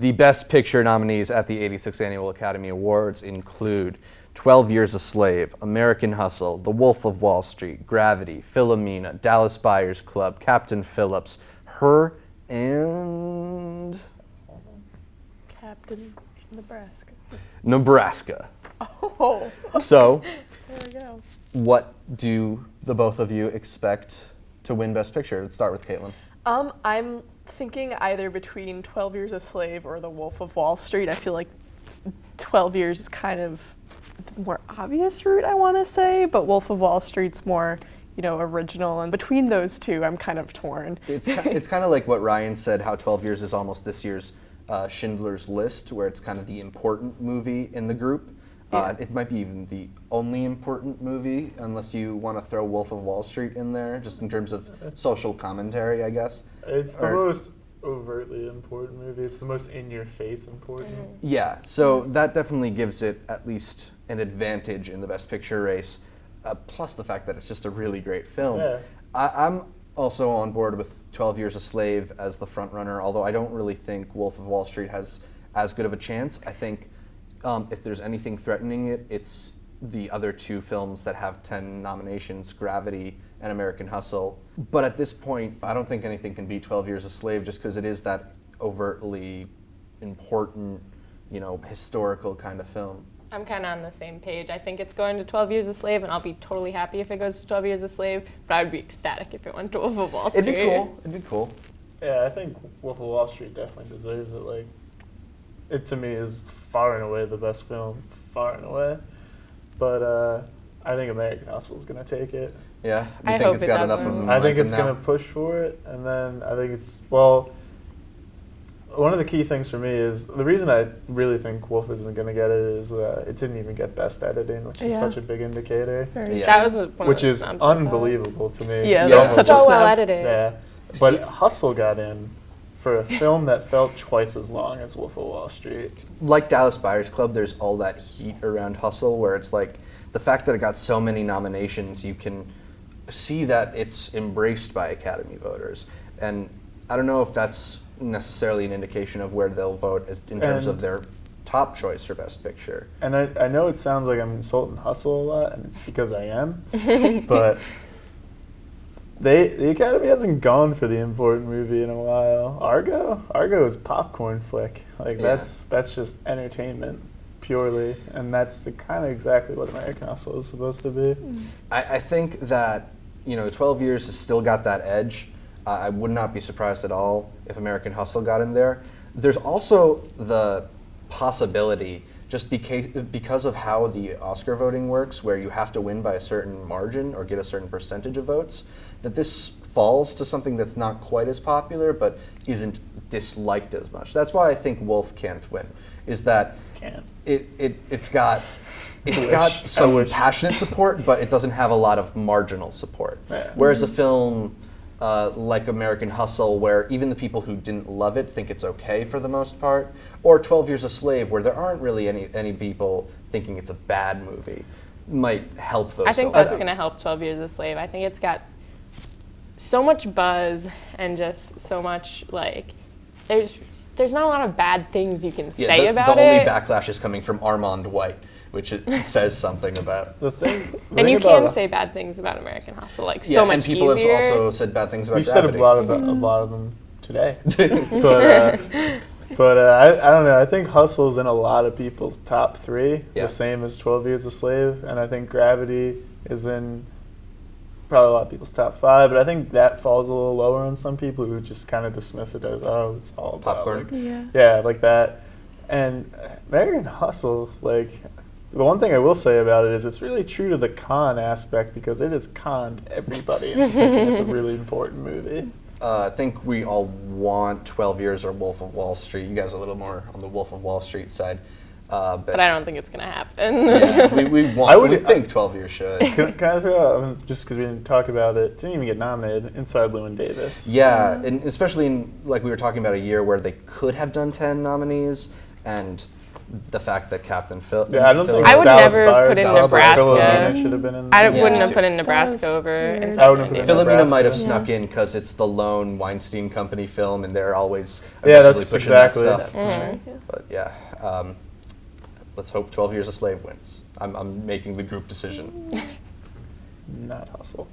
The Best Picture nominees at the 86th Annual Academy Awards include 12 Years a Slave, American Hustle, The Wolf of Wall Street, Gravity, Philomena, Dallas Buyers Club, Captain Phillips, Her, and... Captain Nebraska. Nebraska. Oh. So, there we go. What do the both of you expect to win Best Picture? Let's start with Caitlin. I'm thinking either between 12 Years a Slave or The Wolf of Wall Street. I feel like 12 Years is kind of the more obvious route, I want to say, but Wolf of Wall Street's more, original. And between those two, I'm kind of torn. It's kind of like what Ryan said, how 12 Years is almost this year's Schindler's List, where it's kind of the important movie in the group. Yeah. It might be even the only important movie, unless you want to throw Wolf of Wall Street in there, just in terms of social commentary, I guess. It's the most overtly important movie. It's the most in-your-face important. Yeah, so that definitely gives it at least an advantage in the Best Picture race, plus the fact that it's just a really great film. Yeah. I'm also on board with 12 Years a Slave as the front runner, although I don't really think Wolf of Wall Street has as good of a chance. I think if there's anything threatening it, it's the other two films that have 10 nominations, Gravity and American Hustle. But at this point, I don't think anything can beat 12 Years a Slave just because it is that overtly important, historical kind of film. I'm kind of on the same page. I think it's going to 12 Years a Slave, and I'll be totally happy if it goes to 12 Years a Slave, but I would be ecstatic if it went to Wolf of Wall Street. It'd be cool. Yeah, I think Wolf of Wall Street definitely deserves it. Like, it to me is far and away the best film, far and away. But I think American Hustle is going to take it. Yeah, I think hope it's it got does. enough of a momentum I think it's now? going to push for it, and then I think one of the key things for me is, the reason I really think Wolf isn't going to get it is it didn't even get Best Editing, which is such a big indicator. Yeah. That was one Which of is the stunts I thought. unbelievable to me. Yeah, that's It's such a so well snap. edited. Yeah, but Hustle got in for a film that felt twice as long as Wolf of Wall Street. Like Dallas Buyers Club, there's all that heat around Hustle, where it's like the fact that it got so many nominations, you can see that it's embraced by Academy voters. And I don't know if that's necessarily an indication of where they'll vote in terms of their top choice for Best Picture. And I know it sounds like I'm insulting Hustle a lot, and it's because I am, but the Academy hasn't gone for the important movie in a while. Argo is popcorn flick. Like, that's just entertainment purely, and that's kind of exactly what American Hustle is supposed to be. I think that 12 Years has still got that edge. I would not be surprised at all if American Hustle got in there. There's also the possibility, just because of how the Oscar voting works, where you have to win by a certain margin or get a certain percentage of votes, that this falls to something that's not quite as popular but isn't disliked as much. That's why I think Wolf can't win, is that it's got some passionate support, but it doesn't have a lot of marginal support. Yeah. Whereas a film like American Hustle, where even the people who didn't love it think it's okay for the most part, or 12 Years a Slave, where there aren't really any people thinking it's a bad movie, might help those I think films that's out. going to help 12 Years a Slave. I think it's got so much buzz and just so much, there's not a lot of bad things you can say about the it. only backlash is coming from Armand White, which it says something about. The thing you about can say bad things about American Hustle, so much and people easier. have also said bad things about We've said Gravity. a lot of them today. But I don't know. I think Hustle's in a lot of people's top three, Yeah. the same as 12 Years a Slave, and I think Gravity is in probably a lot of people's top five, but I think that falls a little lower on some people who just kind of dismiss it as, it's all about Popcorn. like that. And American Hustle, the one thing I will say about it is it's really true to the con aspect, because it has conned everybody into thinking it's a really important movie. I think we all want 12 Years or Wolf of Wall Street. You guys are a little more on the Wolf of Wall Street side. But I don't think it's going to happen. Yeah, we think 12 Years should. Can I throw out, just because we didn't talk about it, didn't even get nominated, Inside Llewyn Davis. Yeah, and especially in, we were talking about, a year where they could have done 10 nominees, and the fact that Captain Phil. Yeah, I don't think I would Dallas never Buyers put in Club or Nebraska. Philomena should have been in. I there. wouldn't have too. put in Nebraska was over weird. Inside I wouldn't Man have Davis. put Philomena might have Yeah. snuck in because it's the lone Weinstein Company film, and they're always Yeah, aggressively that's pushing exactly. that stuff. Mhm. But yeah, let's hope 12 Years a Slave wins. I'm making the group decision. Not Hustle.